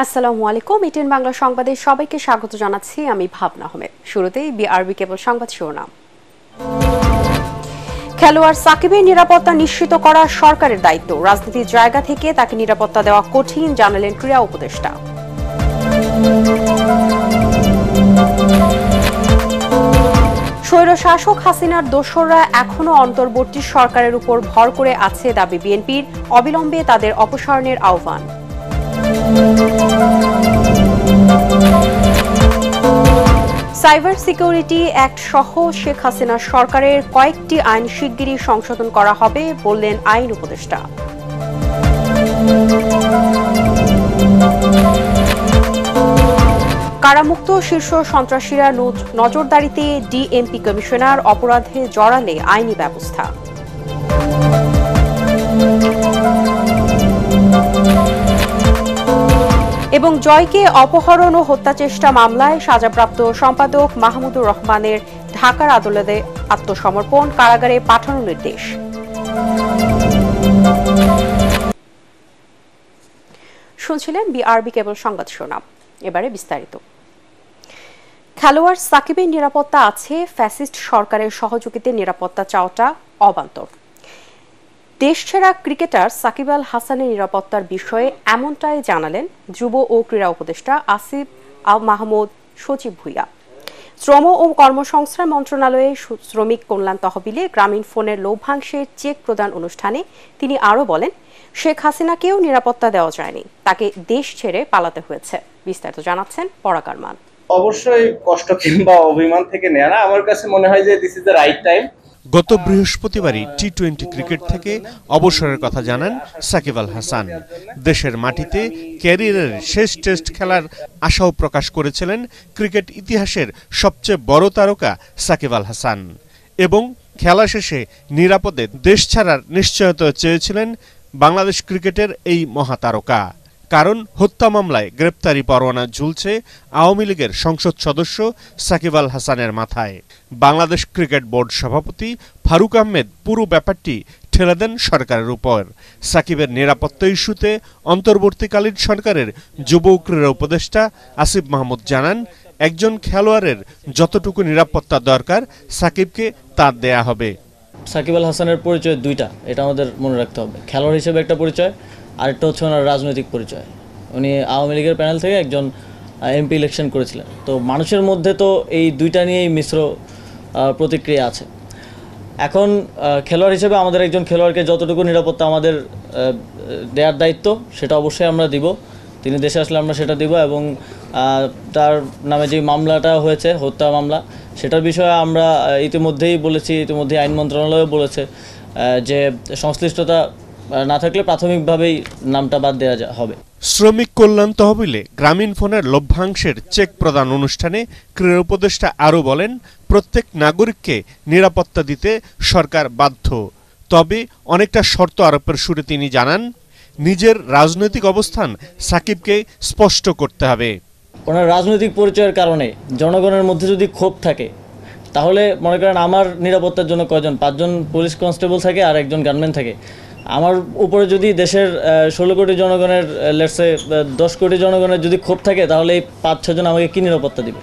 আসসালামু আলাইকুম। ইটিএন বাংলা সংবাদে সবাইকে স্বাগত জানাচ্ছি। আমি ভাবনা আহমেদ। শুরুতেই বিআরবি কেবল সংবাদ শিরোনাম। খেলোয়াড় সাকিবের নিরাপত্তা নিশ্চিত করা সরকারের দায়িত্ব। রাজনীতির জায়গা থেকে তাকে নিরাপত্তা দেওয়া কঠিন, জানালেন ক্রীড়া উপদেষ্টা। স্বৈরশাসক হাসিনার দোসররা এখনো অন্তর্বর্তী সরকারের উপর ভর করে আছে দাবি বিএনপির। অবিলম্বে তাদের অপসারণের আহ্বান। সাইবার সিকিউরিটি অ্যাক্ট সহ শেখ হাসিনা সরকারের কয়েকটি আইন শিগগিরই সংশোধন করা হবে, বললেন আইন উপদেষ্টা। কারামুক্ত শীর্ষ সন্ত্রাসীরা নজরদারিতে ডিএমপি কমিশনার, অপরাধে জড়ালে আইনি ব্যবস্থা। এবং জয়কে অপহরণ ও হত্যা চেষ্টা মামলায় সাজাপ্রাপ্ত সম্পাদক মাহমুদুর রহমানের ঢাকার আদালতে আত্মসমর্পণ, কারাগারে পাঠানোর নির্দেশ। শুনছিলেন বিআরবি কেবল সংবাদ শিরোনাম। এবারে বিস্তারিত। খেলোয়াড় সাকিবের নিরাপত্তা আছে, ফ্যাসিস্ট সরকারের সহযোগিতায় নিরাপত্তা চাওয়াটা অবান্তর। দেশছেড়া ক্রিকেটার সাকিব আল হাসানের নিরাপত্তার বিষয়ে এমনটাই জানালেন যুব ও ক্রীড়া উপদেষ্টা আসিফ মাহমুদ সচিব ভুইয়া। শ্রম ও কর্মসংস্থান মন্ত্রণালয়ের শ্রমিক কল্যাণ তহবিলে গ্রামীণ ফোনের লভ্যাংশের চেক প্রদান অনুষ্ঠানে তিনি আরও বলেন, শেখ হাসিনাকেও নিরাপত্তা দেওয়া যায়নি, তাকে দেশ ছেড়ে পালাতে হয়েছে। বিস্তারিত জানাচ্ছেন পরাগ আরমান। অবশ্যই কষ্ট কিংবা অভিমান থেকে নেয়া না, আমার কাছে মনে হয় যে this is the right time. গত বৃহস্পতিবারই টি-20 ক্রিকেট থেকে অবসরের কথা জানান সাকিব আল হাসান। দেশের মাটিতে ক্যারিয়ারের শেষ টেস্ট খেলার আশাও প্রকাশ করেছিলেন ক্রিকেট ইতিহাসের সবচেয়ে বড় তারকা সাকিব আল হাসান, এবং খেলা শেষে নিরাপদে দেশ ছাড়ার নিশ্চয়তা চেয়েছিলেন বাংলাদেশ ক্রিকেটের এই মহাতারকা। কারণ হত্যা মামলায় গ্রেপ্তারি পরোয়ানা ঝুলছে আওয়ামী লীগের সংসদ সদস্য সাকিব আল হাসানের মাথায়। বাংলাদেশ ক্রিকেট বোর্ড সভাপতি ফারুক আহমেদ পুরো ব্যাপারটি ঠেলে দেন সরকারের উপর। সাকিবের নিরাপত্তা ইস্যুতে অন্তর্বর্তীকালীন সরকারের যুব ক্রীড়া উপদেষ্টা আসিফ মাহমুদ জানান, একজন খেলোয়াড়ের যতটুকু নিরাপত্তা দরকার সাকিবকে তা দেয়া হবে। সাকিব আল হাসানের পরিচয় দুইটা, এটা আমাদের মনে রাখতে হবে। খেলোয়াড় হিসেবে একটা পরিচয়, আরেকটা হচ্ছে ওনার রাজনৈতিক পরিচয়। উনি আওয়ামী লীগের প্যানেল থেকে একজন এমপি ইলেকশন করেছিলেন। তো মানুষের মধ্যে তো এই দুইটা নিয়েই মিশ্র প্রতিক্রিয়া আছে। এখন খেলোয়াড় হিসেবে আমাদের একজন খেলোয়াড়কে যতটুকু নিরাপত্তা আমাদের দেওয়ার দায়িত্ব, সেটা অবশ্যই আমরা দিব। তিনি দেশে আসলে আমরা সেটা দিব, এবং তার নামে যে মামলাটা হয়েছে, হত্যা মামলা, সেটার বিষয়ে আমরা ইতিমধ্যেই বলেছি, ইতিমধ্যেই আইন মন্ত্রণালয়ও বলেছে যে সংশ্লিষ্টতা না থাকলে প্রাথমিকভাবেই নামটা বাদ দেওয়া হবে। শ্রমিক কল্যাণ তহবিলে গ্রামীণ ফোনের লভ্যাংশের চেক প্রদান অনুষ্ঠানে ক্রীড়া উপদেষ্টা আরও বলেন, প্রত্যেক নাগরিককে নিরাপত্তা দিতে সরকার বাধ্য। তবে অনেকটা শর্ত আরোপের সুরে তিনি জানান, নিজের রাজনৈতিক অবস্থান সাকিবকে স্পষ্ট করতে হবে। ওনার রাজনৈতিক পরিচয়ের কারণে জনগণের মধ্যে যদি ক্ষোভ থাকে, তাহলে মনে করেন আমার নিরাপত্তার জন্য কয়জন, 5 জন পুলিশ কনস্টেবল থাকে আর একজন গানম্যান থাকে। আমার উপরে যদি দেশের 16 কোটি জনগণের, লেটসে 10 কোটি জনগণের যদি ক্ষোভ থাকে, তাহলে এই 5-6 জন আমাকে কী নিরাপত্তা দিবে?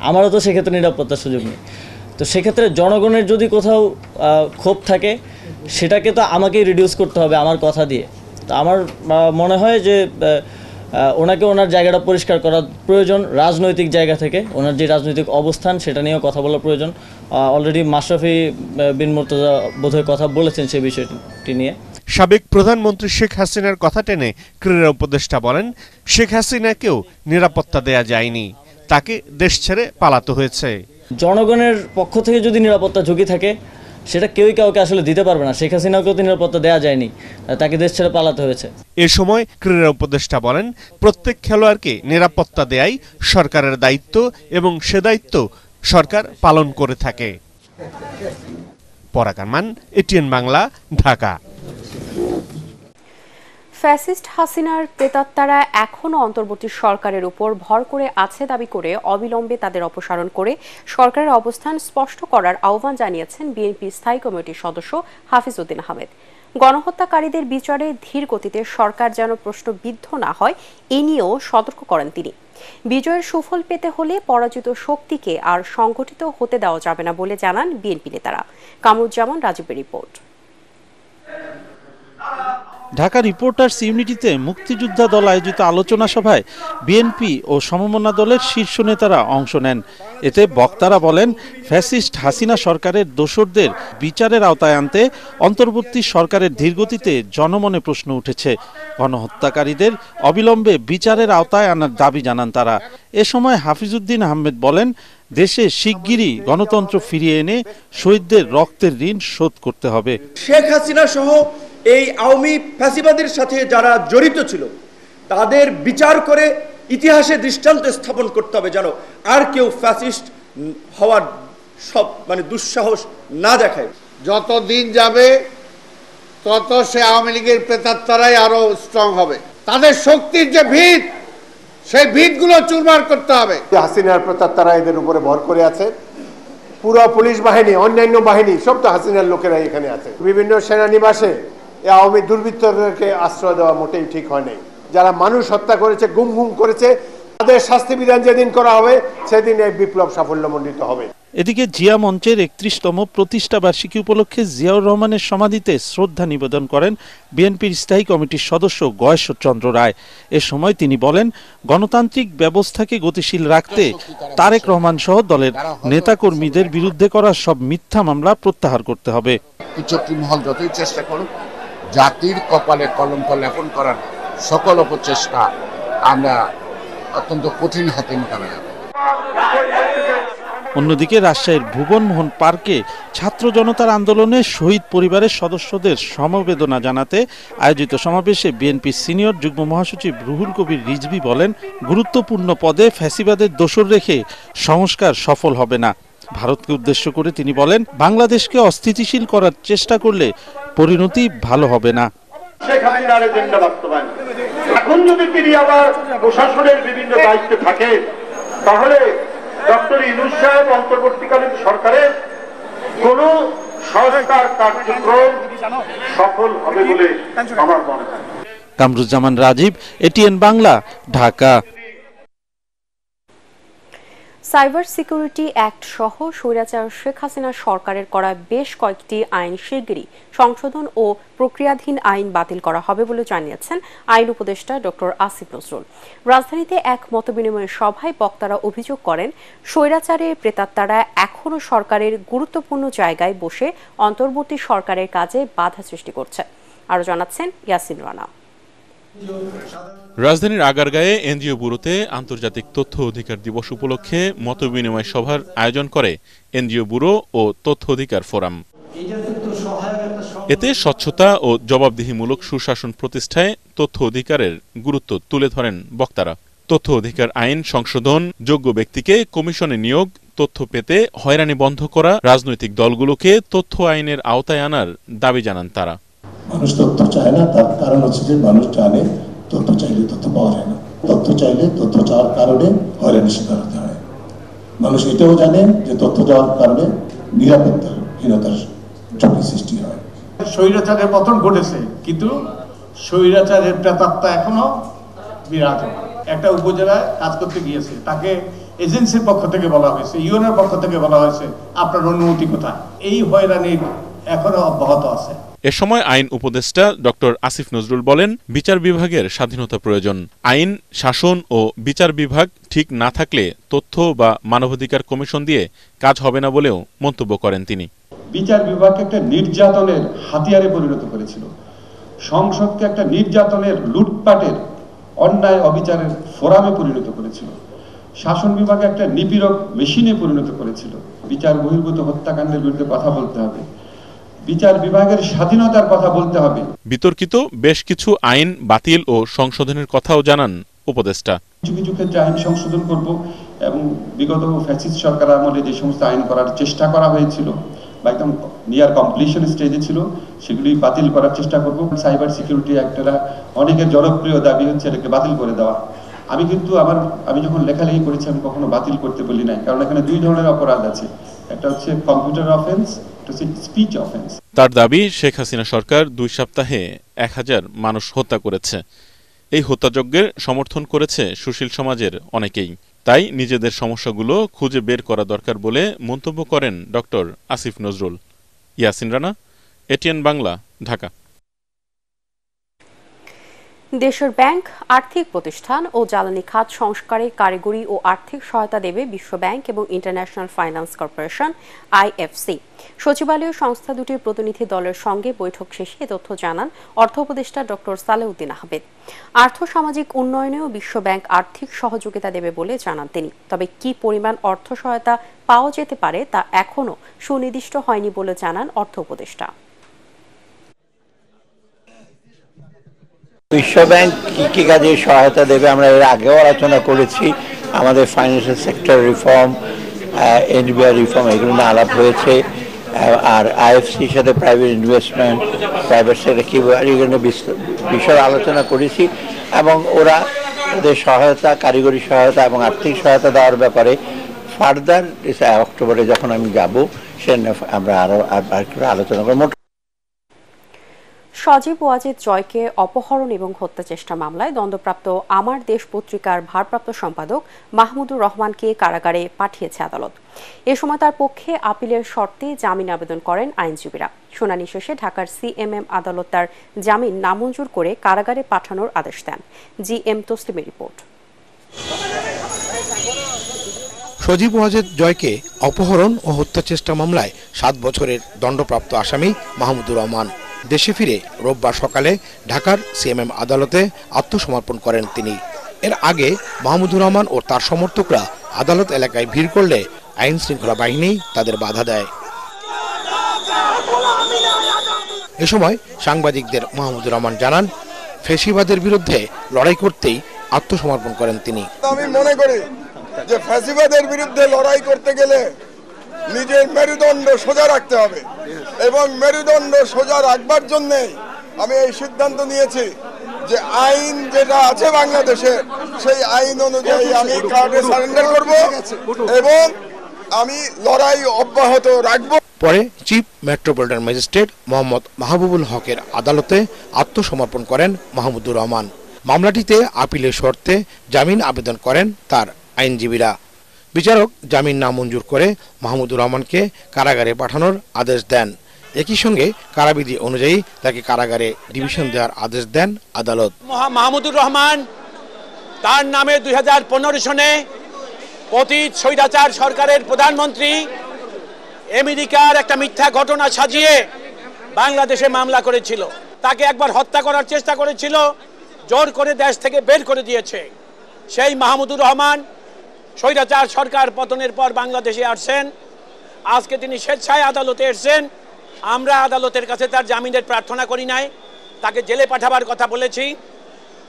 আমারও তো সেক্ষেত্রে নিরাপত্তার সুযোগ নেই। তো সেক্ষেত্রে জনগণের যদি কোথাও ক্ষোভ থাকে, সেটাকে তো আমাকেই রিডিউস করতে হবে আমার কথা দিয়ে। তো আমার মনে হয় যে ওনাকে ওনার জায়গাটা পরিষ্কার করা প্রয়োজন। রাজনৈতিক জায়গা থেকে ওনার যে রাজনৈতিক অবস্থান, সেটা নিয়েও কথা বলা প্রয়োজন। অলরেডি মাশরাফি বিন মুর্তজা বোধহয় কথা বলেছেন সেই বিষয়টি নিয়ে। সাবেক প্রধানমন্ত্রী শেখ হাসিনার কথা টেনে ক্রীড়া উপদেষ্টা বলেন, শেখ হাসিনাকেও নিরাপত্তা দেয়া যায়নি, তাকে দেশ ছেড়ে পালাতে হয়েছে। জনগণের পক্ষ থেকে যদি নিরাপত্তা ঝুঁকি থাকে, সেটা কেউই কাউকে আসলে দিতে পারবে না। শেখ হাসিনাকেও তো নিরাপত্তা দেওয়া যায়নি, তাকে দেশ ছেড়ে পালাতে হয়েছে। এ সময় ক্রীড়া উপদেষ্টা বলেন, প্রত্যেক খেলোয়াড়কে নিরাপত্তা দেয়াই সরকারের দায়িত্ব, এবং সে দায়িত্ব সরকার পালন করে থাকে। পরাগ আরমান, এটিএন বাংলা, ঢাকা। ফ্যাসিস্ট হাসিনার প্রেতাত্মারা এখনও অন্তর্বর্তী সরকারের উপর ভর করে আছে দাবি করে অবিলম্বে তাদের অপসারণ করে সরকারের অবস্থান স্পষ্ট করার আহ্বান জানিয়েছেন বিএনপি স্থায়ী কমিটির সদস্য হাফিজ উদ্দিন আহমেদ। গণহত্যাকারীদের বিচারে ধীর গতিতে সরকার যেন প্রশ্নবিদ্ধ না হয় এ নিয়েও সতর্ক করেন তিনি। বিজয়ের সুফল পেতে হলে পরাজিত শক্তিকে আর সংগঠিত হতে দেওয়া যাবে না বলে জানান বিএনপি নেতারা। কামরুজ্জামান রাজীবের রিপোর্ট। ঢাকা রিপোর্টার্স ইউনিটিতে মুক্তিযোদ্ধা দল আয়োজিত আলোচনা সভায় বিএনপি ও সমমনা দলের শীর্ষ নেতারা অংশ নেন। এতে বক্তারা বলেন, ফ্যাসিস্ট হাসিনা সরকারের দোসরদের বিচারের আওতায় আনতে অন্তর্বর্তী সরকারের ধীরগতিতে জনমনে প্রশ্ন উঠেছে। গণহত্যাকারীদের অবিলম্বে বিচারের আওতায় আনার দাবি জানান তারা। এ সময় হাফিজউদ্দিন আহমেদ বলেন, দেশে শিগগিরই গণতন্ত্র ফিরিয়ে এনে শহীদদের রক্তের ঋণ শোধ করতে হবে। শেখ হাসিনা সহ এই আওয়ামী ফ্যাসিবাদের সাথে যারা জড়িত ছিল তাদের বিচার করে ইতিহাসে দৃষ্টান্ত স্থাপন করতে হবে, যেন আর কেউ ফ্যাসিস্ট হওয়ার দুঃসাহস না দেখায়। যত দিন যাবে তত সে আওয়ামী লীগের প্রেতাত্মারাই আরো স্ট্রং হবে। তাদের শক্তির যে ভিত, সেই ভিতগুলো চুরমার করতে হবে। হাসিনার প্রেতাত্মারা এদের উপরে ভর করে আছে। পুরো পুলিশ বাহিনী, অন্যান্য বাহিনী সব তো হাসিনার লোকেরা এখানে আছে। বিভিন্ন সেনানিবাসে এই আওয়ামী দুর্বৃত্তদেরকে আশ্রয় দেওয়া মোটেই ঠিক হয় নাই। যারা মানুষ হত্যা করেছে, গুম করেছে, তাদের শাস্তি বিধান যেদিন করা হবে সেদিন এই বিপ্লব সাফল্যমণ্ডিত হবে। এদিকে জিয়া মঞ্চের ৩১তম প্রতিষ্ঠা বার্ষিকী উপলক্ষে জিয়াউর রহমানের সমাধিতে শ্রদ্ধা নিবেদন করেন বিএনপির স্থায়ী কমিটির সদস্য গয়েশ্বরচন্দ্র রায়। এ সময় তিনি বলেন, গণতান্ত্রিক ব্যবস্থাকে গতিশীল রাখতে তারেক রহমান সহ দলের নেতাকর্মীদের বিরুদ্ধে করা সব মিথ্যা মামলা প্রত্যাহার করতে হবে। কুচক্রী মহল যতই চেষ্টা করুক, জাতির কপালে কলঙ্ক লেপন করার সকল অপচেষ্টা আমরা অত্যন্ত কঠিন হাতে মোকাবেলা করব। অন্যদিকে রাজশাহীর ভুবনমোহন পার্কে ছাত্র জনতার আন্দোলনে শহীদ পরিবারের সদস্যদের সমবেদনা জানাতে আয়োজিত সমাবেশে বিএনপি সিনিয়র যুগ্ম মহাসচিব রুহুল কবির রিজভী বলেন, গুরুত্বপূর্ণ পদে ফ্যাসিবাদের দোসর রেখে সংস্কার সফল হবে না। ভারতকে উদ্দেশ্য করে তিনি বলেন, বাংলাদেশকে অস্থিতিশীল করার চেষ্টা করলে পরিণতি ভালো হবে না। শেখ হাসিনার এজেন্ডা বাস্তবায়ন, এখন যদি তিনি আবার প্রশাসনের বিভিন্ন দায়িত্বে থাকে তাহলে ডক্টর ইউনূস সাহেব অন্তর্বর্তীকালীন সরকারের কোন সংস্কার কার্যক্রম সফল হবে বলে আমার মনে হয়। Kamruzzaman Rajib, ATN Bangla, Dhaka. Cyber security act সহ স্বৈরাচার শেখ হাসিনা সরকারের করা বেশ কয়েকটি আইন শিগগিরই সংশোধন ও প্রক্রিয়াধীন আইন বাতিল করা হবে বলে জানিয়েছেন আইন উপদেষ্টা ডক্টর আসিফ নজরুল। রাজধানীতে এক মতবিনিময় সভায় বক্তারা অভিযোগ করেন, স্বৈরাচারের প্রেতাত্মারা এখনও সরকারের গুরুত্বপূর্ণ জায়গায় বসে অন্তর্বর্তী সরকারের কাজে বাধা সৃষ্টি করছে। আরও জানাচ্ছেন ইয়াসিন রানা। রাজধানীর আগারগাঁয়ে এনজিও ব্যুরোতে আন্তর্জাতিক তথ্য অধিকার দিবস উপলক্ষে মতবিনিময় সভার আয়োজন করে এনজিও ব্যুরো ও তথ্য অধিকার ফোরাম। এতে স্বচ্ছতা ও জবাবদিহিমূলক সুশাসন প্রতিষ্ঠায় তথ্য অধিকারের গুরুত্ব তুলে ধরেন বক্তারা। তথ্য অধিকার আইন সংশোধন, যোগ্য ব্যক্তিকে কমিশনে নিয়োগ, তথ্য পেতে হয়রানি বন্ধ করা, রাজনৈতিক দলগুলোকে তথ্য আইনের আওতায় আনার দাবি জানান তারা। মানুষ তথ্য চায় না, তার কারণ হচ্ছে যে মানুষ জানে তথ্য চাইলে তথ্য পাওয়া যায় না, তথ্য চাইলে তথ্য চাওয়ার কারণে হয়রানির শিকার হতে হয়। মানুষ এটাও জানে যে তথ্য দেওয়ার কারণে নিরাপত্তাহীনতার ঝুঁকি সৃষ্টি হয়। স্বৈরাচারের পতন ঘটেছে, কিন্তু স্বৈরাচারের প্রেতাত্মা এখনো বিরাজমান। একটা উপজেলায় কাজ করতে গিয়েছে, তাকে এজেন্সির পক্ষ থেকে বলা হয়েছে, ইউএনের পক্ষ থেকে বলা হয়েছে আপনার অনুমতি কোথায়। এই হয়রানি এখনো অব্যাহত আছে। এ সময় আইন উপদেষ্টা ডক্টর আসিফ নজরুল বলেন, বিচার বিভাগের স্বাধীনতা প্রয়োজন। আইন, শাসন ও বিচার বিভাগ ঠিক না থাকলে তথ্য বা মানবাধিকার কমিশন দিয়ে কাজ হবে না বলেও মন্তব্য করেন তিনি। বিচার বিভাগকে একটা নির্যাতনের হাতিয়ারে পরিণত করেছিল, সংসদকে একটা নির্যাতনের, লুটপাটের, অন্যায় অবিচারের ফোরামে পরিণত করেছিল, শাসন বিভাগে একটা নিপীড়ক মেশিনে পরিণত করেছিল। বিচার বহির্ভূত হত্যাকাণ্ডের বিরুদ্ধে কথা বলতে হবে, বিচার বিভাগের স্বাধীনতার কথা বলতে হবে। বিতর্কিত বেশ কিছু আইন বাতিল ও সংশোধনের কথাও জানান উপদেষ্টা। কিছু কিছু ক্ষেত্রে আইন সংশোধন করব এবং বিগত ফ্যাসিস্ট সরকার আমলে যে সমস্ত আইন করার চেষ্টা করা হয়েছিল বা একদম নিয়ার কমপ্লিশন স্টেজে ছিল সেগুলি বাতিল করার চেষ্টা করব। সাইবার সিকিউরিটি অ্যাক্টটা অনেকের জনপ্রিয় দাবি হচ্ছে এটাকে বাতিল করে দেওয়া। আমি যখন লেখালেখি করেছি আমি কখনো বাতিল করতে বলি নাই, কারণ এখানে দুই ধরনের অপরাধ আছে। একটা হচ্ছে কম্পিউটার অফেন্স, স্পিচ অফেন্স। তার দাবি, শেখ হাসিনা সরকার 2 সপ্তাহে 1000 মানুষ হত্যা করেছে। এই হত্যাযজ্ঞের সমর্থন করেছে সুশীল সমাজের অনেকেই। তাই নিজেদের সমস্যাগুলো খুঁজে বের করা দরকার বলে মন্তব্য করেন ডক্টর আসিফ নজরুল। ইয়াসিন রানা, এটিএন বাংলা, ঢাকা। দেশের ব্যাংক, আর্থিক প্রতিষ্ঠান ও জ্বালানি খাত সংস্কারে কারিগরি ও আর্থিক সহায়তা দেবে বিশ্ব ব্যাংক এবং ইন্টারন্যাশনাল ফাইন্যান্স কর্পোরেশন (IFC). সচিবালয় সংস্থা দুটির প্রতিনিধি দলের সঙ্গে বৈঠক শেষে এ তথ্য জানান অর্থ উপদেষ্টা ডক্টর সালেউদ্দিন আহমেদ। আর্থ-সামাজিক উন্নয়নেও বিশ্ব ব্যাংক আর্থিক সহযোগিতা দেবে বলে জানান তিনি। তবে কি পরিমাণ অর্থ সহায়তা পাওয়া যেতে পারে তা এখনও সুনির্দিষ্ট হয়নি বলে জানান অর্থ উপদেষ্টা। বিশ্ব ব্যাংক কি কাজে সহায়তা দেবে আমরা এর আগেও আলোচনা করেছি। আমাদের financial sector reform, NBR reform, এগুলো নিয়ে আলাপ হয়েছে। আর আইএফসির সাথে প্রাইভেট ইনভেস্টমেন্ট, প্রাইভেট সেক্টর কীভাবে এগুলো বিষয়ে আলোচনা করেছি এবং ওরা ওদের সহায়তা, কারিগরি সহায়তা এবং আর্থিক সহায়তা দেওয়ার ব্যাপারে ফার্দার অক্টোবরে যখন আমি যাব সে আমরা আরও আলোচনা করব। সজীব ওয়াজেদ জয়কে অপহরণ এবং হত্যা চেষ্টা মামলায় দণ্ডপ্রাপ্ত আমার দেশ পত্রিকার ভারপ্রাপ্ত সম্পাদক মাহমুদুর রহমানকে কারাগারে পাঠিয়েছে আদালত। এ সময় তার পক্ষে আপিলের শর্তে জামিন আবেদন করেন আইনজীবীরা। শুনানি শেষে ঢাকার সিএমএম আদালত তার জামিন নামঞ্জুর করে কারাগারে পাঠানোর আদেশ দেন। জিএম তসলিমের রিপোর্ট। সজীব ওয়াজেদ জয়কে অপহরণ ও হত্যা চেষ্টা মামলায় 7 বছরের দণ্ডপ্রাপ্ত আসামি মাহমুদুর রহমান দেশে ফিরে রোববার সকালে ঢাকার সিএমএম আদালতে আত্মসমর্পণ করেন তিনি। এর আগে মাহমুদুর রহমান ও তার সমর্থকরা আদালত এলাকায় ভিড় করলে আইন শৃঙ্খলা বাহিনী তাদের বাধা দেয়। এ সময় সাংবাদিকদের মাহমুদুর রহমান জানান, ফ্যাসিবাদের বিরুদ্ধে লড়াই করতেই আত্মসমর্পণ করেন তিনি। আমি মনে করি যে ফ্যাসিবাদের বিরুদ্ধে লড়াই করতে গেলে নিজের মেরুদণ্ড সোজা রাখতে হবে এবং মেরুদণ্ড সোজা রাখবার জন্য আমি এই সিদ্ধান্ত নিয়েছি যে আইন যেটা আছে বাংলাদেশে সেই আইন অনুযায়ী আমি কার্ডে সারেন্ডার করব এবং আমি লড়াই অব্যাহত রাখব। পরে chief metropolitan magistrate Mohammad Mahbubul হকের আদালতে আত্মসমর্পণ করেন মাহমুদুর রহমান। মামলাটিতে আপিলের শর্তে জামিন আবেদন করেন তার আইনজীবীরা। বিচারক জামিন নামঞ্জুর করে মাহমুদুর রহমানকে কারাগারে পাঠানোর আদেশ দেন। একই সঙ্গে কারাবিধি অনুযায়ী তাকে কারাগারে ডিভিশন দেওয়ার আদেশ দেন আদালত। মাহমুদুর রহমান তার নামে 2015 সনে পতিত স্বৈরাচার সরকারের প্রধানমন্ত্রী আমেরিকার একটা মিথ্যা ঘটনা সাজিয়ে বাংলাদেশে মামলা করেছিল। তাকে একবার হত্যা করার চেষ্টা করেছিল, জোর করে দেশ থেকে বের করে দিয়েছে। সেই মাহমুদুর রহমান স্বৈরাচার সরকার পতনের পর বাংলাদেশে আসছেন। আজকে তিনি স্বেচ্ছায় আদালতে এসেছেন। আমরা আদালতের কাছে তার জামিনের প্রার্থনা করি নাই, তাকে জেলে পাঠাবার কথা বলেছি।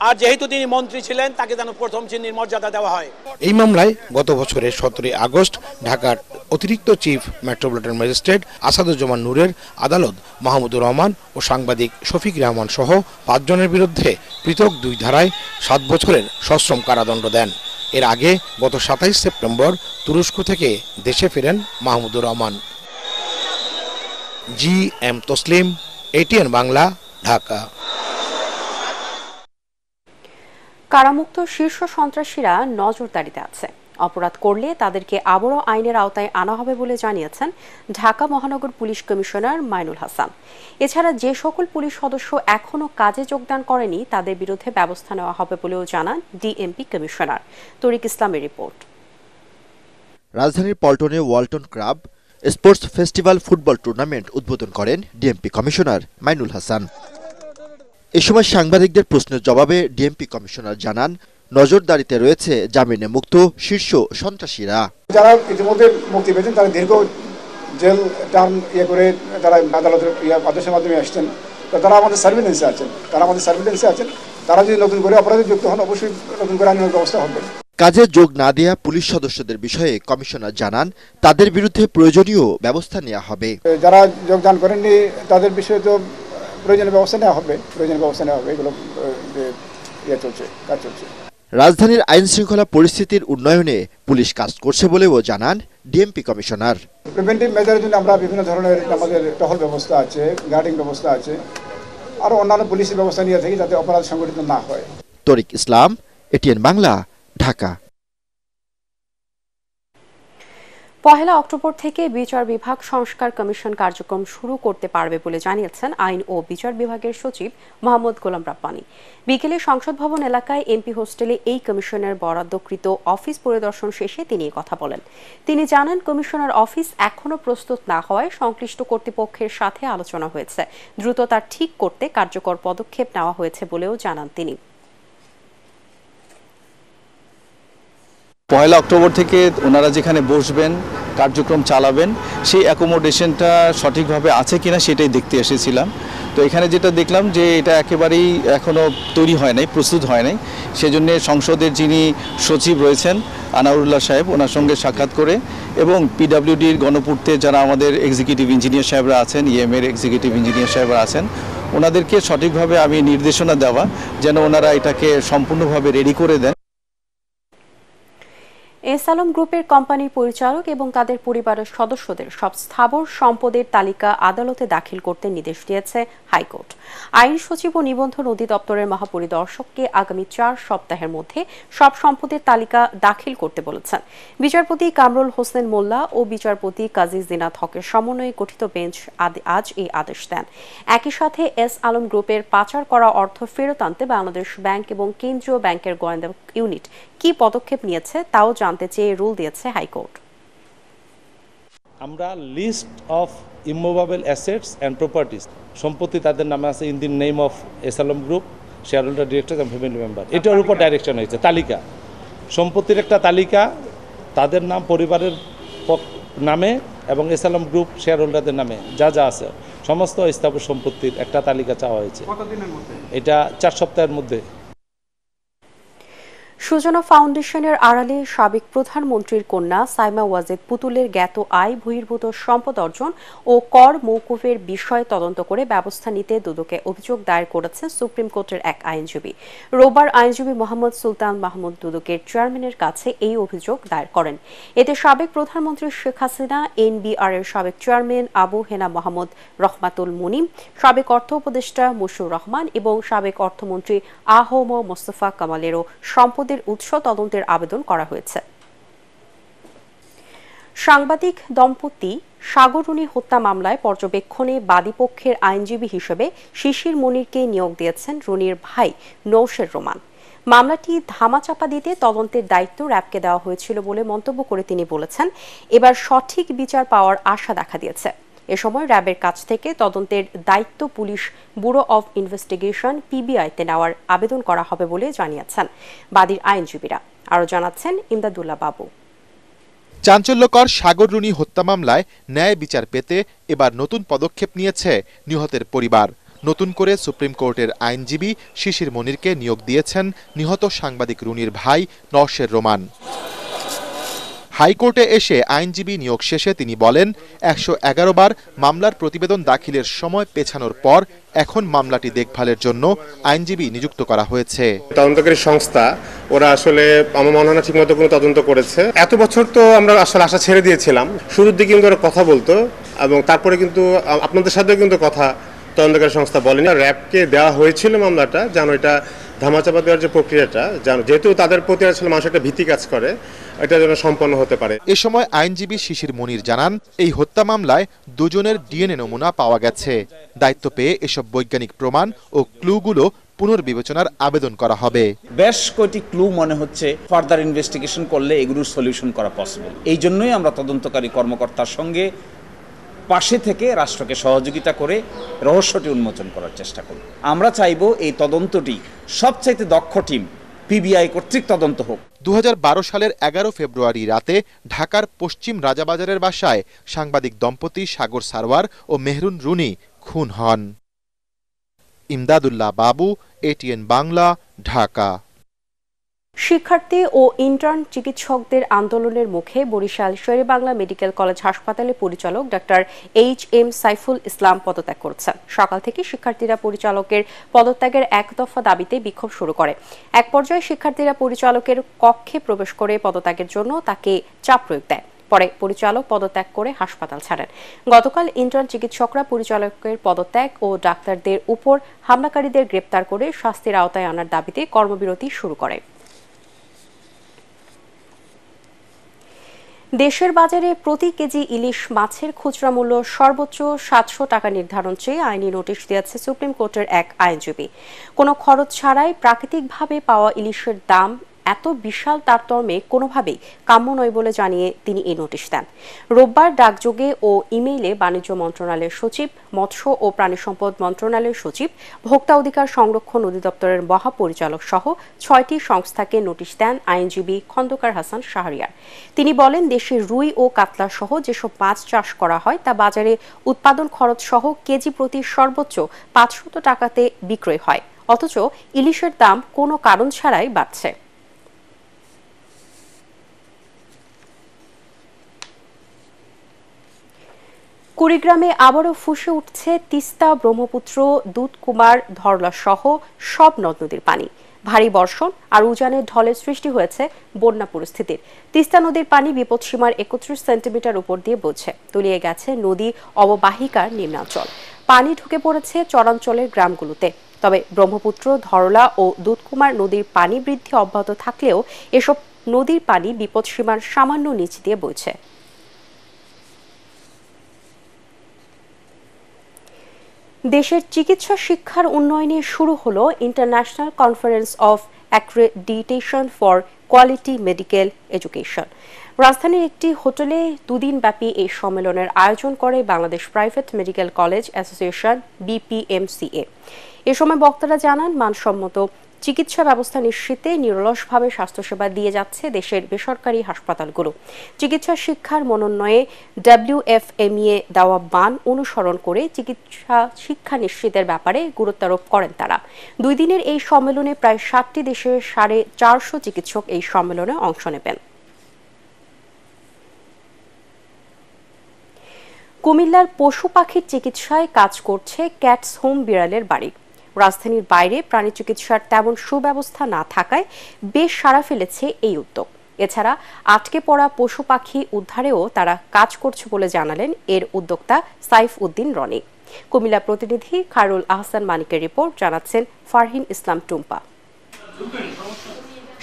আর যেহেতু তিনি মন্ত্রী ছিলেন তাকে যেন প্রথম শ্রেণীর মর্যাদা দেওয়া হয়। এই মামলায় গত বছরের 17 আগস্ট ঢাকার অতিরিক্ত চিফ মেট্রোপলিটন ম্যাজিস্ট্রেট আসাদুজ্জামান নূরের আদালত মাহমুদুর রহমান ও সাংবাদিক শফিক রহমান সহ 5 জনের বিরুদ্ধে পৃথক 2 ধারায় 7 বছরের সশ্রম কারাদণ্ড দেন। এর আগে গত 27 সেপ্টেম্বর তুরস্ক থেকে দেশে ফেরেন মাহমুদুর রহমান। GM Taslim, ATN Bangla, Dhaka. কারামুক্ত শীর্ষ সন্ত্রাসীরা নজরদারিতে আছে। অপরাধ করলে তাদেরকে আবারও আইনের আওতায় আনা হবে বলে জানিয়েছেন ঢাকা মহানগর পুলিশ কমিশনার মাইনুল হাসান। এছাড়া যে সকল পুলিশ সদস্য এখনও কাজে যোগদান করেনি তাদের বিরুদ্ধে ব্যবস্থা নেওয়া হবে বলেও জানান ডিএমপি কমিশনার। তরিক ইসলামের রিপোর্ট। রাজধানীর পল্টনে Walton club sports festival football tournament উদ্বোধন করেন ডিএমপি কমিশনার মাইনুল হাসান। এ সময় সাংবাদিকদের প্রশ্নের জবাবে ডিএমপি কমিশনার জানান, নজরদারিতে রয়েছে জামিনে মুক্ত শীর্ষ সন্ত্রাসীরা। যারা ইতিমধ্যে মুক্তি পেয়েছেন তারা দীর্ঘ জেল টার্ম করে তারা আদালতের আদেশের মাধ্যমে আসছেন, তারা আমাদের সার্ভিলেন্সে আছেন। তারা যদি নতুন করে অপরাধে যুক্ত হন অবশ্যই নতুন করে আইনের ব্যবস্থা হবে। কাজে যোগ না দেয়া পুলিশ সদস্যদের বিষয়ে কমিশনার জানান, তাদের বিরুদ্ধে প্রয়োজনীয় ব্যবস্থা নেওয়া হবে। যারা যোগদান করেননি তাদের বিষয়ে তো প্রয়োজনীয় ব্যবস্থা নেওয়া হবে। এগুলো কাজ চলছে। রাজধানীর আইন শৃঙ্খলা পরিস্থিতির উন্নয়নে পুলিশ কাজ করছে বলেও জানান ডিএমপি কমিশনার। প্রিভেন্টিভ মেজারের জন্য আমরা বিভিন্ন ধরনের আমাদের টহল ব্যবস্থা আছে, গার্ডিং ব্যবস্থা আছে, আর অন্যান্য পুলিশের ব্যবস্থা নিয়ে থাকি যাতে অপরাধ সংগঠিত না হয়। তরিক ইসলাম, এটিএন বাংলা, ঢাকা। পহেলা অক্টোবর থেকে বিচার বিভাগ সংস্কার কমিশন কার্যক্রম শুরু করতে পারবে বলে জানিয়েছেন আইন ও বিচার বিভাগের সচিব মোহাম্মদ গোলাম রাব্বানী। বিকেলে সংসদ ভবন এলাকায় এমপি হোস্টেলে এই কমিশনের বরাদ্দকৃত অফিস পরিদর্শন শেষে তিনি কথা বলেন। তিনি জানান, কমিশনার অফিস এখনো প্রস্তুত না হওয়ায় সংশ্লিষ্ট কর্তৃপক্ষের সাথে আলোচনা হয়েছে। দ্রুত তা ঠিক করতে কার্যকর পদক্ষেপ নেওয়া হয়েছে বলেও জানান তিনি। পয়লা অক্টোবর থেকে ওনারা যেখানে বসবেন, কার্যক্রম চালাবেন, সেই অ্যাকোমোডেশনটা সঠিকভাবে আছে কিনা সেটাই দেখতে এসেছিলাম। তো এখানে যেটা দেখলাম যে এটা একেবারেই এখনও তৈরি হয় নাই, প্রস্তুত হয় নাই। সেজন্য সংসদের যিনি সচিব রয়েছেন আনাউরুল্লাহ সাহেব, ওনার সঙ্গে সাক্ষাৎ করে এবং পিডব্লিউডির গণপূর্তে যারা আমাদের এক্সিকিউটিভ ইঞ্জিনিয়ার সাহেবরা আছেন, ইএমের এক্সিকিউটিভ ইঞ্জিনিয়ার সাহেবরা আছেন, ওনাদেরকে সঠিকভাবে আমি নির্দেশনা দেওয়া যেন ওনারা এটাকে সম্পূর্ণভাবে রেডি করে দেন। এস আলম গ্রুপের কোম্পানির পরিচালক এবং তাদের পরিবারের সদস্যদের সব স্থাবর সম্পদের তালিকা আদালতে দাখিল করতে নির্দেশ দিয়েছে হাইকোর্ট। আইন সচিব ও নিবন্ধন অধিদপ্তরের মহাপরিদর্শককে আগামী 4 সপ্তাহের মধ্যে সব সম্পদের তালিকা দাখিল করতে বলেছেন। বিচারপতি কামরুল হোসেন মোল্লা ও বিচারপতি কাজী জিনাত হকের সমন্বয়ে গঠিত বেঞ্চ আজ এই আদেশ দেন। একই সাথে এস আলম গ্রুপের পাচার করা অর্থ ফেরত আনতে বাংলাদেশ ব্যাংক এবং কেন্দ্রীয় ব্যাংকের গোয়েন্দা ইউনিট কি পদক্ষেপ নিয়েছে তাও জানতে চেয়ে রুল দিয়েছে হাইকোর্ট। আমরা list of immovable assets and properties, সম্পত্তি তাদের নামে আছে in the name of S Alam group, shareholder, director এবং ফ্যামিলি মেম্বার, এটার উপর ডাইরেকশন হয়েছে। তালিকা, সম্পত্তির একটা তালিকা তাদের নাম, পরিবারের নামে এবং এস আলম গ্রুপ শেয়ার হোল্ডারদের নামে যা যা আছে সমস্ত স্থাবর সম্পত্তির একটা তালিকা চাওয়া হয়েছে। এটা 4 সপ্তাহের মধ্যে। সুজনা ফাউন্ডেশনের আড়ালে সাবেক প্রধানমন্ত্রীর কন্যা সাইমা ওয়াজেদ পুতুলের জ্ঞাত আয় বহির্ভূত সম্পদ অর্জন ও কর মওকুফের বিষয় তদন্ত করে ব্যবস্থা নিতে দুদকে অভিযোগ দায়ের করেছে সুপ্রিম কোর্টের এক আইনজীবী। রোববার আইনজীবী মোহাম্মদ সুলতান মাহমুদ দুদকের চেয়ারম্যানের কাছে এই অভিযোগ দায়ের করেন। এতে সাবেক প্রধানমন্ত্রী শেখ হাসিনা, এনবিআর এর সাবেক চেয়ারম্যান আবু হেনা মোহাম্মদ রহমাতুল মুনিম, সাবেক অর্থ উপদেষ্টা মুশুর রহমান এবং সাবেক অর্থমন্ত্রী আহম মোস্তফা কামালেরও সম্পদ উৎস তদন্তের আবেদন করা হয়েছে। সাংবাদিক দম্পতি সাগররুনি হত্যা মামলায় পর্যবেক্ষণে বাদীপক্ষের আইনজীবী হিসেবে শিশির মনিরকে নিয়োগ দিয়েছেন রুনির ভাই নওশের রোমান। মামলাটি ধামাচাপা দিতে তদন্তের দায়িত্ব র্যাবকে দেওয়া হয়েছিল বলে মন্তব্য করে তিনি বলেছেন, এবার সঠিক বিচার পাওয়ার আশা দেখা দিয়েছে। এ সময় র্যাবের কাছ থেকে তদন্তের দায়িত্ব পুলিশ ব্যুরো অব ইনভেস্টিগেশন পিবিআইতে নেওয়ার আবেদন করা হবে বলে জানিয়েছেন বাদীর আইনজীবীরা। আরও জানাচ্ছেন ইমদাদুল্লাহ বাবু। চাঞ্চল্যকর সাগররুনি হত্যা মামলায় ন্যায় বিচার পেতে এবার নতুন পদক্ষেপ নিয়েছে নিহতের পরিবার। নতুন করে সুপ্রিম কোর্টের আইনজীবী শিশির মনিরকে নিয়োগ দিয়েছেন নিহত সাংবাদিক রুনির ভাই নওশের রোমান। হাইকোর্টে এসে আইনজীবী নিয়োগ শেষে তিনি বলেন, 111 বার মামলার প্রতিবেদন দাখিলের সময় পেছানোর পর এখন মামলাটি দেখভালের জন্য আইনজীবী নিযুক্ত করা হয়েছে। তদন্তকারী সংস্থা ওরা আসলে আমার মনে হয় না ঠিকমতো কোনো তদন্ত করেছে। এত বছর তো আমরা আসলে আশা ছেড়ে দিয়েছিলাম। শুরুর দিকে কিন্তু ওরা কথা বলতো এবং তারপরে কিন্তু আপনাদের সাথেও কিন্তু কথা তদন্তকারী সংস্থা বলেনি। র্যাবকে দেওয়া হয়েছিল মামলাটা, যেন এটা ধামাচাপা দেওয়ার যে প্রক্রিয়াটা, যেহেতু তাদের প্রতি আসলে মানুষ একটা ভীতি কাজ করে, এটা যেন সম্পন্ন হতে পারে। এ সময় আইনজীবী শিশির মনির জানান, এই হত্যা মামলায় দুজনের ডিএনএ নমুনা পাওয়া গেছে। দায়িত্ব পেয়ে এসব বৈজ্ঞানিক প্রমাণ ও ক্লুগুলো পুনর্বিবেচনার আবেদন করা হবে। বেশ কয়েকটি ক্লু মনে হচ্ছে ফার্দার ইনভেস্টিগেশন করলে এগুলোর সলিউশন করা পসিবল। এই জন্যই আমরা তদন্তকারী কর্মকর্তার সঙ্গে পাশে থেকে রাষ্ট্রকে সহযোগিতা করে রহস্যটি উন্মোচন করার চেষ্টা করব। আমরা চাইব এই তদন্তটি সবচাইতে দক্ষ টিম পিবিআই কর্তৃক তদন্ত হোক। 2012 সালের 11 ফেব্রুয়ারি রাতে ঢাকার পশ্চিম রাজাবাজারের বাসায় সাংবাদিক দম্পতি সাগর সারওয়ার ও মেহরুন রুনি খুন হন। ইমদাদুল্লাহ বাবু, এটিএন বাংলা, ঢাকা। শিক্ষার্থী ও ইন্টার্ন চিকিৎসকদের আন্দোলনের মুখে বরিশাল শেরেবাংলা মেডিকেল কলেজ হাসপাতালের পরিচালক ডক্টর HM সাইফুল ইসলাম পদত্যাগ করেছেন। সকাল থেকে শিক্ষার্থীরা পরিচালকের পদত্যাগের এক দফা দাবিতে বিক্ষোভ শুরু করে। এক পর্যায়ে শিক্ষার্থীরা পরিচালকের কক্ষে প্রবেশ করে পদত্যাগের জন্য তাকে চাপ প্রয়োগ দেয়। পরে পরিচালক পদত্যাগ করে হাসপাতাল ছাড়েন। গতকাল ইন্টার্ন চিকিৎসকরা পরিচালকের পদত্যাগ ও ডাক্তারদের উপর হামলাকারীদের গ্রেপ্তার করে শাস্তির আওতায় আনার দাবিতে কর্মবিরতি শুরু করে। দেশের বাজারে প্রতি কেজি ইলিশ মাছের খুচরা মূল্য সর্বোচ্চ 700 টাকা নির্ধারণ চেয়ে আইনি নোটিশ দিয়েছে সুপ্রিম কোর্টের এক আইনজীবী। কোনো খরচ ছাড়াই প্রাকৃতিকভাবে পাওয়া ইলিশের দাম এত বিশাল তারতম্যে কোনোভাবেই কাম্য নয় বলে জানিয়ে তিনি এই নোটিশ দেন। রোববার ডাকযোগে ও ইমেইলে বাণিজ্য মন্ত্রণালয়ের সচিব, মৎস্য ও প্রাণী সম্পদ মন্ত্রণালয়ের সচিব, ভোক্তা অধিকার সংরক্ষণ অধিদপ্তরের মহাপরিচালক সহ 6টি সংস্থাকে নোটিশ দেন আইনজীবী খন্দকার হাসান শাহরিয়ার। তিনি বলেন, দেশে রুই ও কাতলা সহ যেসব মাছ চাষ করা হয় তা বাজারে উৎপাদন খরচ সহ কেজি প্রতি সর্বোচ্চ 500 টাকাতে বিক্রয় হয়, অথচ ইলিশের দাম কোনো কারণ ছাড়াই বাড়ছে। কুড়িগ্রামে আবারও ফুঁসে উঠছে তিস্তা, ব্রহ্মপুত্র, দুধকুমার, ধরলা সহ সব নদ নদীর পানি। ভারী বর্ষণ আর উজানের ঢলের সৃষ্টি হয়েছে বন্যা পরিস্থিতির। তিস্তা নদীর পানি বিপদসীমার 31 সেন্টিমিটার উপর দিয়ে বইছে, তলিয়ে গেছে নদী অববাহিকার নিম্নাঞ্চল। পানি ঢুকে পড়েছে চরাঞ্চলের গ্রামগুলোতে। তবে ব্রহ্মপুত্র, ধরলা ও দুধকুমার নদীর পানি বৃদ্ধি অব্যাহত থাকলেও এসব নদীর পানি বিপদসীমার সামান্য নিচ দিয়ে বইছে। দেশের চিকিৎসা শিক্ষার উন্নয়নে শুরু হলো international conference of accreditation for quality medical education. রাজধানীর একটি হোটেলে দুদিনব্যাপী এই সম্মেলনের আয়োজন করে Bangladesh private medical college association BPMCA। এ সময় বক্তারা জানান, মানসম্মত চিকিৎসা ব্যবস্থা নিশ্চিতে নিরলসভাবে স্বাস্থ্যসেবা দিয়ে যাচ্ছে দেশের বেসরকারি হাসপাতালগুলো। চিকিৎসা শিক্ষার মনোন্নয়ে WFMEA দেওয়া মান অনুসরণ করে চিকিৎসা শিক্ষা নিশ্চিতের ব্যাপারে গুরুত্বারোপ করেন তারা। 2 দিনের এই সম্মেলনে প্রায় 60টি দেশের 450 চিকিৎসক এই সম্মেলনে অংশ নেবেন। কুমিল্লার পশু পাখির চিকিৎসায় কাজ করছে ক্যাটস হোম বিড়ালের বাড়ি। রাজধানীর বাইরে প্রাণী চিকিৎসার তেমন সুব্যবস্থা না থাকায় বেশ সাড়া ফেলেছে এই উদ্যোগ। এছাড়া আটকে পড়া পশু পাখি উদ্ধারেও তারা কাজ করছে বলে জানালেন এর উদ্যোক্তা সাইফ উদ্দিন রনি। কুমিল্লা প্রতিনিধি খায়রুল আহসান মানিকের রিপোর্ট, জানাচ্ছেন ফারহিন ইসলাম টুম্পা।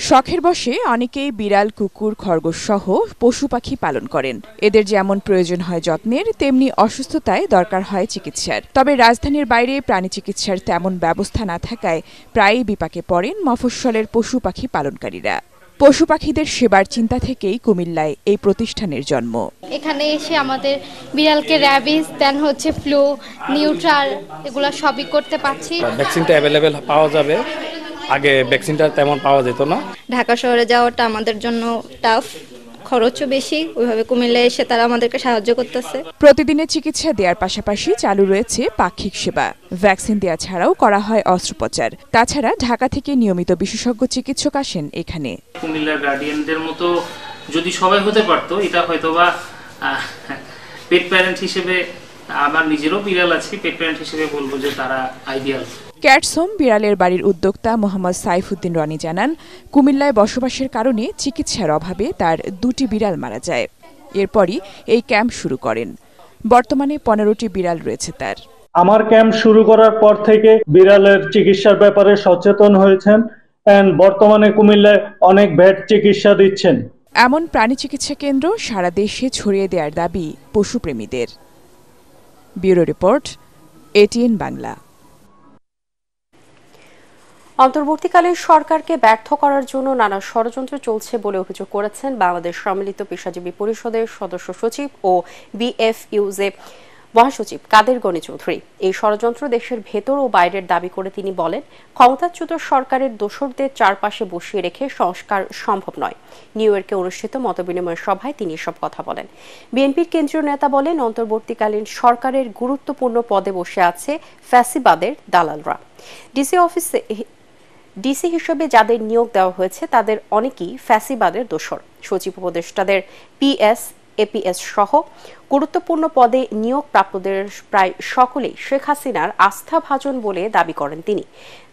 শখের বশে অনেকেই বিড়াল, কুকুর, খরগোশ সহ পশু পাখি পালন করেন। এদের যেমন প্রয়োজন হয় যত্নের, তেমনি অসুস্থতায় দরকার হয় চিকিৎসার। তবে রাজধানীর বাইরে প্রাণী চিকিৎসার তেমন ব্যবস্থা না থাকায় প্রায়ই বিপাকে পড়েন মফস্বলের পশু পাখি পালনকারীরা। পশু পাখিদের সেবার চিন্তা থেকেই কুমিল্লায় এই প্রতিষ্ঠানের জন্ম। এখানে এসে আমাদের বিড়ালকে র্যাবিস, দেন হচ্ছে ফ্লু, নিউট্রাল, এগুলো সবই করতে পারছি। ভ্যাকসিনটা অ্যাভেলেবেল পাওয়া যাবে, আগে ভ্যাকসিনটা তেমন পাওয়া যেত না। ঢাকা শহরে যাওয়াটা আমাদের জন্য টাফ, খরচও বেশি। ওইভাবে কুমিল্লায় এসে তারা আমাদেরকে সাহায্য করতেছে। প্রতিদিনের চিকিৎসা দেওয়ার পাশাপাশি চালু রয়েছে পাক্ষিক সেবা। ভ্যাকসিন দেওয়া ছাড়াও করা হয় অস্ত্রোপচার। তাছাড়া ঢাকা থেকে নিয়মিত বিশেষজ্ঞ চিকিৎসক আসেন এখানে। কুমিল্লার গার্ডিয়ানদের মতো যদি সবাই হতে পারতো, এটা হয়তোবা পেট প্যারেন্ট হিসেবে, আমার নিজেরও বিড়াল আছে, পেট প্যারেন্ট হিসেবে বলবো যে তারা আইডিয়াল। ক্যাটস হোম বিড়ালের বাড়ির উদ্যোক্তা মোহাম্মদ সাইফ উদ্দিন রনি জানান, কুমিল্লায় বসবাসের কারণে চিকিৎসার অভাবে তার 2টি বিড়াল মারা যায়। এরপরই এই ক্যাম্প শুরু করেন। বর্তমানে 15টি বিড়াল রয়েছে তার। আমার ক্যাম্প শুরু করার পর থেকে বিড়ালের চিকিৎসার ব্যাপারে সচেতন হয়েছেন এন্ড বর্তমানে কুমিল্লায় অনেক ভেট চিকিৎসা দিচ্ছেন। এমন প্রাণী চিকিৎসা কেন্দ্র সারা দেশে ছড়িয়ে দেওয়ার দাবি পশুপ্রেমীদের। Bureau report, ATN Bangla. অন্তর্বর্তীকালীন সরকারকে ব্যর্থ করার জন্য নানা ষড়যন্ত্র চলছে বলে অভিযোগ করেছেন বাংলাদেশ সম্মিলিত পেশাজীবী পরিষদের সদস্য সচিব ও BFUJ মহাসচিব কাদের গনি চৌধুরী। এই ষড়যন্ত্র দেশের ভেতর ও বাইরের দাবি করে তিনি বলেন, ক্ষমতাচ্যুত সরকারের দোসরদের চারপাশে বসিয়ে রেখে সংস্কার সম্ভব নয়। নিউ ইয়র্কে অনুষ্ঠিত মতবিনিময় সভায় তিনি এসব কথা বলেন। বিএনপির কেন্দ্রীয় নেতা বলেন, অন্তর্বর্তীকালীন সরকারের গুরুত্বপূর্ণ পদে বসে আছে ফ্যাসিবাদের দালালরা। ডিসি হিসেবে যাদের নিয়োগ দেওয়া হয়েছে তাদের অনেকেই ফ্যাসিবাদের দোসর। সচিব উপদেষ্টাদের PS, এপিএস সহ গুরুত্বপূর্ণ পদে নিয়োগ প্রাপ্তদের প্রায় সকলেই শেখ হাসিনার আস্থাভাজন বলে দাবি করেন তিনি।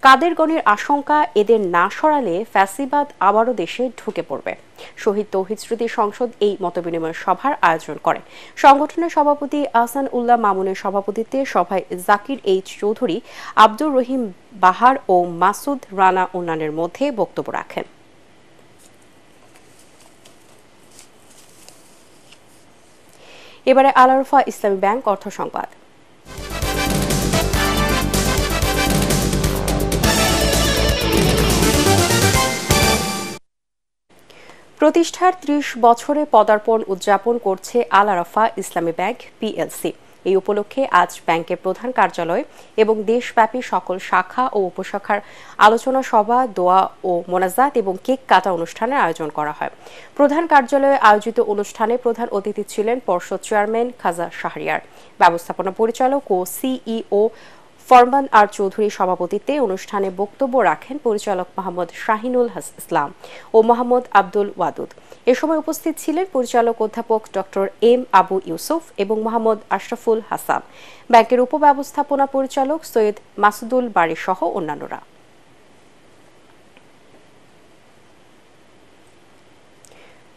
কাদেরগণের আশঙ্কা, এদের না সরালে ফ্যাসিবাদ আবারও দেশে ঢুকে পড়বে। শহীদ তৌহিদ স্মৃতি সংসদ এই মতবিনিময় সভার আয়োজন করে। সংগঠনের সভাপতি আহসান উল্লাহ মামুনের সভাপতিত্বে সভায় জাকির এইচ চৌধুরী, আব্দুর রহিম বাহার ও মাসুদ রানা অন্যান্যের মধ্যে বক্তব্য রাখেন। এবারে আল আরফা ইসলামী ব্যাংক অর্থ সংবাদ। প্রতিষ্ঠার ৩০ বছরে পদার্পণ উদযাপন করছে আল আরফা ইসলামী ব্যাংক পিএলসি। এই উপলক্ষে আজ ব্যাংকের প্রধান কার্যালয় এবং দেশব্যাপী সকল শাখা ও উপশাখার আলোচনা সভা, দোয়া ও মোনাজাত এবং কেক কাটা অনুষ্ঠানের আয়োজন করা হয়। প্রধান কার্যালয়ে আয়োজিত অনুষ্ঠানে প্রধান অতিথি ছিলেন পর্ষদ চেয়ারম্যান খাজা শাহরিয়ার। ব্যবস্থাপনা পরিচালক ও সিইও ফরমান আর চৌধুরীর সভাপতিত্বে অনুষ্ঠানে বক্তব্য রাখেন পরিচালক মোহাম্মদ শাহিনুল ইসলাম ও মোহাম্মদ আব্দুল ওয়াদুদ। এ সময় উপস্থিত ছিলেন পরিচালক অধ্যাপক ডক্টর এম আবু ইউসুফ এবং মোহাম্মদ আশরাফুল হাসান, ব্যাংকের উপব্যবস্থাপনা পরিচালক সৈয়দ মাসুদুল বারী সহ অন্যান্যরা।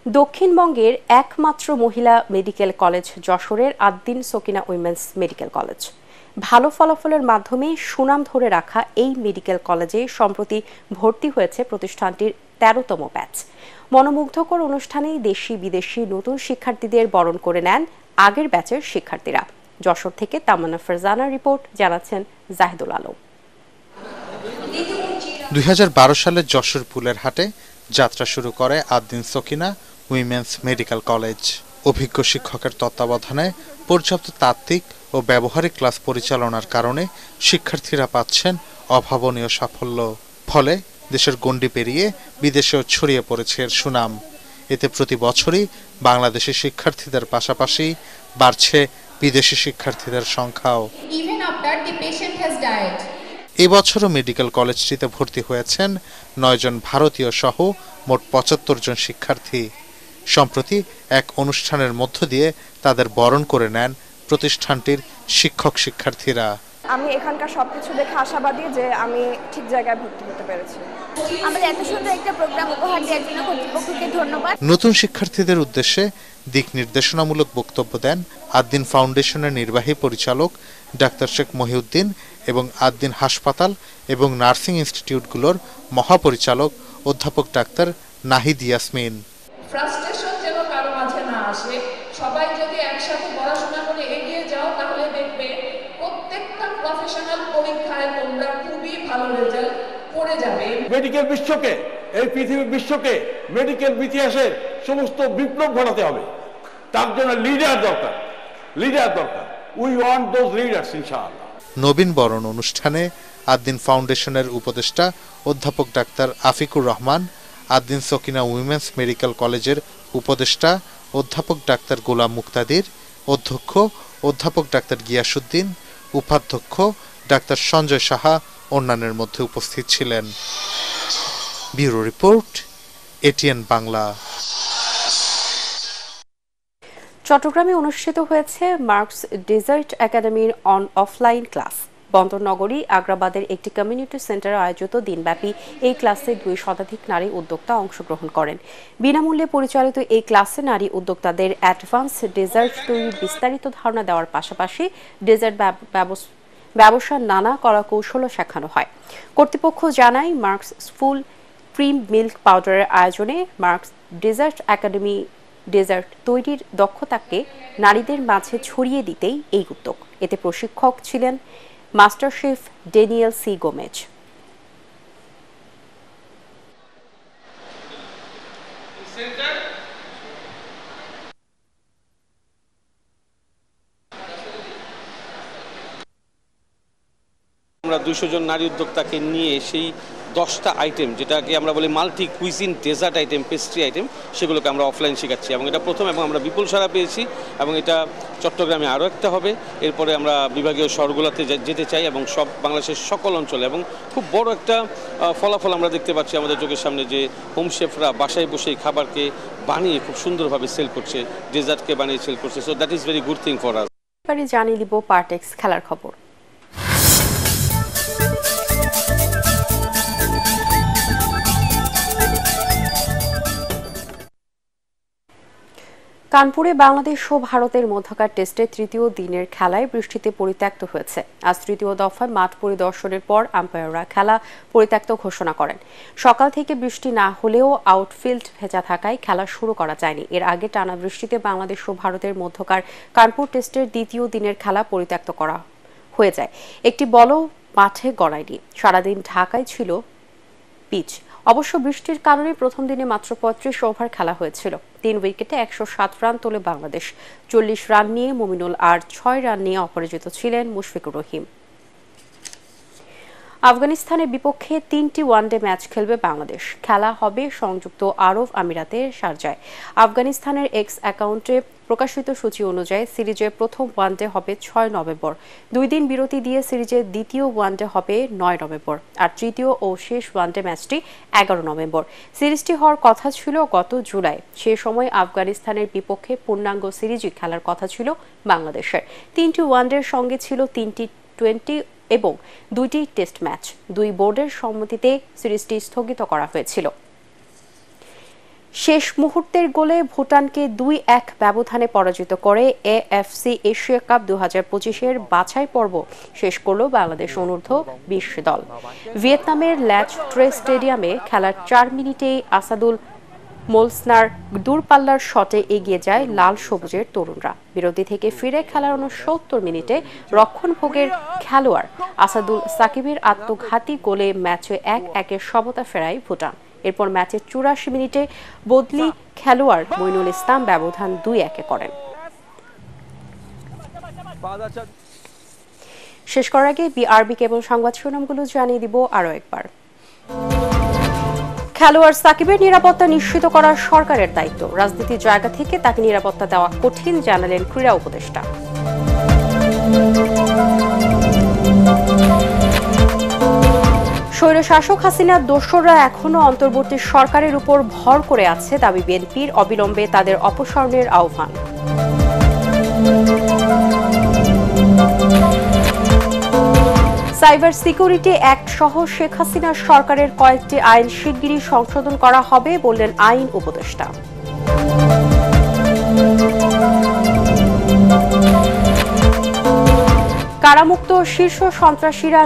দক্ষিণবঙ্গের একমাত্র মহিলা মেডিকেল কলেজ যশোরের Ad-din Sakina women's medical college. ভালো ফলাফলের মাধ্যমে সুনাম ধরে রাখা এই মেডিকেল কলেজে সম্প্রতি ভর্তি হয়েছে প্রতিষ্ঠানটির ১৩তম ব্যাচ। মনোমুগ্ধকর অনুষ্ঠানে দেশি বিদেশি নতুন শিক্ষার্থীদের বরণ করে নেন আগের ব্যাচের শিক্ষার্থীরা। যশোর থেকে তামান্না ফারজানার রিপোর্ট, জানাচ্ছেন জাহিদুল আলম। ২০১২ সালে যশোর পুলের হাটে যাত্রা শুরু করে Ad-din Sakina women's medical college. অভিজ্ঞ শিক্ষকের তত্ত্বাবধানে পর্যাপ্ত তাত্ত্বিক ও ব্যবহারিক ক্লাস পরিচালনার কারণে শিক্ষার্থীরা পাচ্ছেন অভাবনীয় সাফল্য। ফলে দেশের গণ্ডি পেরিয়ে বিদেশেও ছড়িয়ে পড়েছে এর সুনাম। এতে প্রতি বছরই বাংলাদেশি শিক্ষার্থীদের পাশাপাশি বাড়ছে বিদেশি শিক্ষার্থীদের সংখ্যাও। এবছরও মেডিকেল কলেজটিতে ভর্তি হয়েছেন ৯ জন ভারতীয় সহ মোট ৭৫ জন শিক্ষার্থী। সম্প্রতি এক অনুষ্ঠানের মধ্য দিয়ে তাদের বরণ করে নেন প্রতিষ্ঠানটির শিক্ষক শিক্ষার্থীরা। আমি এখানকার সবকিছু দেখে আশাবাদী যে আমি ঠিক জায়গায় ভর্তি হতে পেরেছি। আমাদের এত সুন্দর একটা প্রোগ্রাম উপহার দেওয়ার জন্য কর্তৃপক্ষকে ধন্যবাদ। নতুন শিক্ষার্থীদের উদ্দেশ্যে দিক নির্দেশনামূলক বক্তব্য দেন আদ্দিন ফাউন্ডেশনের নির্বাহী পরিচালক ডাক্তার শেখ মহিউদ্দিন এবং আদ্দিন হাসপাতাল এবং নার্সিং ইনস্টিটিউটগুলোর মহাপরিচালক অধ্যাপক ডাক্তার নাহিদ ইয়াসমিন। ফ্রাস্ট্রেশন যেন কারো মাঝে না আসে, সবাই যদি একসাথে পড়াশোনা করে এগিয়ে যাও তাহলে দেখবে প্রত্যেকটা প্রফেশনাল পরীক্ষায় তোমরা খুবই ভালো রেজাল্ট করে যাবে। মেডিকেল বিশ্বকে, এই পৃথিবীর বিশ্বকে মেডিকেল ইতিহাসের সমস্ত বিপ্লব ঘটাতে হবে। তার জন্য লিডার দরকার, লিডার দরকার। উই ওয়ান্ট দোজ লিডার্স ইনশাআল্লাহ। নবীন বরণ অনুষ্ঠানে আদ্দিন ফাউন্ডেশনের উপদেষ্টা অধ্যাপক doctor Afiqur Rahman, Addin Sakina women's medical কলেজের উপদেষ্টা অধ্যাপক ডাক্তার গোলাম মুক্তাদির, অধ্যক্ষ অধ্যাপক ডাক্তার গিয়াসউদ্দিন, উপাধ্যক্ষ ডাক্তার সঞ্জয় সাহা অন্যান্যের মধ্যে উপস্থিত ছিলেন। Bureau report, ATN Bangla. চট্টগ্রামে অনুষ্ঠিত হয়েছে মার্কস ডেজার্ট একাডেমির অফলাইন ক্লাস। বন্দরনগরী আগ্রাবাদের একটি কমিউনিটি সেন্টারে আয়োজিত দিনব্যাপী এই ক্লাসে ২ শতাধিক নারী উদ্যোক্তা অংশগ্রহণ করেন। বিনামূল্যে পরিচালিত এই ক্লাসে নারী উদ্যোক্তাদের অ্যাডভান্স ডেজার্ট তৈরির বিস্তারিত ধারণা দেওয়ার পাশাপাশি ডেজার্ট ব্যবসার নানা কলাকৌশলও শেখানো হয়। কর্তৃপক্ষ জানায়, মার্কস ফুল ক্রিম মিল্ক পাউডারের আয়োজনে মার্কস ডেজার্ট একাডেমি ডেজার্ট তৈরির দক্ষতাকে নারীদের মাঝে ছড়িয়ে দিতেই এই উদ্যোগ। এতে প্রশিক্ষক ছিলেন master chef Daniel C Gomez. আমরা 200 জন নারী উদ্যোক্তাকে নিয়ে সেই 10টা আইটেম, যেটাকে আমরা বলি multi cuisine dessert item, pastry item, সেগুলোকে আমরা অফলাইন শেখাচ্ছি এবং এটা প্রথম, এবং আমরা বিপুল সাড়া পেয়েছি এবং এটা চট্টগ্রামে আরও একটা হবে। এরপরে আমরা বিভাগীয় শহরগুলোতে যেতে চাই এবং সব বাংলাদেশের সকল অঞ্চলে, এবং খুব বড় একটা ফলাফল আমরা দেখতে পাচ্ছি আমাদের চোখের সামনে, যে হোম শেফরা বাসায় বসেই খাবারকে বানিয়ে খুব সুন্দরভাবে সেল করছে, ডেজার্টকে বানিয়ে সেল করছে। So that is very good thing for us. এবারে জানিয়ে দিব পার্টেক্স খেলার খবর। কানপুরে বাংলাদেশ ও ভারতের মধ্যকার টেস্টের তৃতীয় দিনের খেলায় বৃষ্টিতে পরিত্যক্ত হয়েছে। আজ তৃতীয় দফায় মাঠ পরিদর্শনের পর আম্পায়াররা খেলা পরিত্যক্ত ঘোষণা করেন। সকাল থেকে বৃষ্টি না হলেও আউটফিল্ড ভেজা থাকায় খেলা শুরু করা যায়নি। এর আগে টানা বৃষ্টিতে বাংলাদেশ ও ভারতের মধ্যকার কানপুর টেস্টের দ্বিতীয় দিনের খেলা পরিত্যক্ত করা হয়ে যায়। একটি বলও মাঠে গড়ায়নি। সারাদিন ঢাকায় ছিল পিচ। অবশ্য বৃষ্টির কারণে প্রথম দিনে মাত্র 35 ওভার খেলা হয়েছিল। 3 উইকেটে 107 রান তোলে বাংলাদেশ। 40 রান নিয়ে মুমিনুল আর 6 রান নিয়ে অপরাজিত ছিলেন মুশফিকুর রহিম। আফগানিস্তানের বিপক্ষে 3টি ওয়ানডে ম্যাচ খেলবে বাংলাদেশ। খেলা হবে সংযুক্ত আরব আমিরাতের শারজায়। আফগানিস্তানের এক্স অ্যাকাউন্টে প্রকাশিত সূচি অনুযায়ী সিরিজের প্রথম ওয়ানডে হবে 6 নভেম্বর। 2 দিন বিরতি দিয়ে সিরিজের দ্বিতীয় ওয়ানডে হবে 9 নভেম্বর, আর তৃতীয় ও শেষ ওয়ানডে ম্যাচটি 11 নভেম্বর। সিরিজটি হওয়ার কথা ছিল গত জুলাই। সে সময় আফগানিস্তানের বিপক্ষে পূর্ণাঙ্গ সিরিজই খেলার কথা ছিল বাংলাদেশের। 3টি ওয়ানডের সঙ্গে ছিল 3টি টি20 এবং 2টি টেস্ট ম্যাচ। 2 বোর্ডের সম্মতিতে সিরিজটি স্থগিত করা হয়েছিল। শেষ মুহূর্তের গোলে ভুটানকে 2-1 ব্যবধানে পরাজিত করে এএফসি এশিয়া কাপ 2025-এর বাছাই পর্ব শেষ করল বাংলাদেশ অনূর্ধ্ব 20 দল। ভিয়েতনামের ল্যাচ ট্রে স্টেডিয়ামে খেলার 4 মিনিটেই আসাদুল মোলসনার দূরপাল্লার শটে এগিয়ে যায় লাল সবুজের তরুণরা। বিরতি থেকে ফিরে খেলার 69 মিনিটে রক্ষণভোগের খেলোয়াড় আসাদুল সাকিবের আত্মঘাতী গোলে ম্যাচে 1-1 সমতা ফেরায় ভুটান। এরপর ম্যাচের 84 মিনিটে বদলি খেলোয়াড় মইনুল ইসলাম ব্যবধান 2-1 করেন। শেষ করার আগে বিআরবি কেবল সংবাদ শিরোনামগুলো জানিয়ে দিব আরও একবার। খেলোয়াড় সাকিবের নিরাপত্তা নিশ্চিত করা সরকারের দায়িত্ব। রাজনীতির জায়গা থেকে তাকে নিরাপত্তা দেওয়া কঠিন, জানালেন ক্রীড়া উপদেষ্টা। স্বৈরশাসক হাসিনার দোসররা এখনো অন্তর্বর্তী সরকারের উপর ভর করে আছে, দাবি বিএনপির। অবিলম্বে তাদের অপসারণের আহ্বান। সাইবার সিকিউরিটি অ্যাক্ট সহ শেখ হাসিনার সরকারের কয়েকটি আইন শিগগিরই সংশোধন করা হবে, বললেন আইন উপদেষ্টা। কারামুক্ত শীর্ষ সন্ত্রাসীরা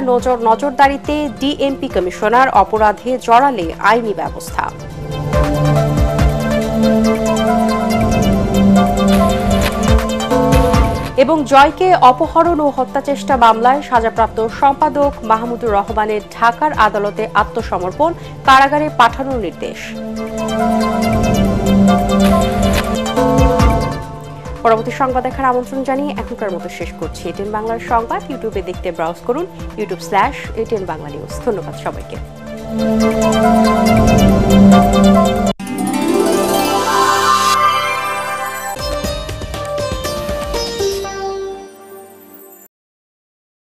নজরদারিতে ডিএমপি কমিশনার, অপরাধে জড়ালে আইনি ব্যবস্থা। এবং জয়কে অপহরণ ও হত্যাচেষ্টা মামলায় সাজাপ্রাপ্ত সম্পাদক মাহমুদুর রহমানের ঢাকার আদালতে আত্মসমর্পণ, কারাগারে পাঠানোর নির্দেশ। পরবর্তী সংবাদ দেখার আমন্ত্রণ জানিয়ে এখনকার মতো শেষ করছি। এটিএন বাংলার সংবাদ ইউটিউবে দেখতে ব্রাউজ করুন youtube/ATN Bangla News। ধন্যবাদ সবাইকে।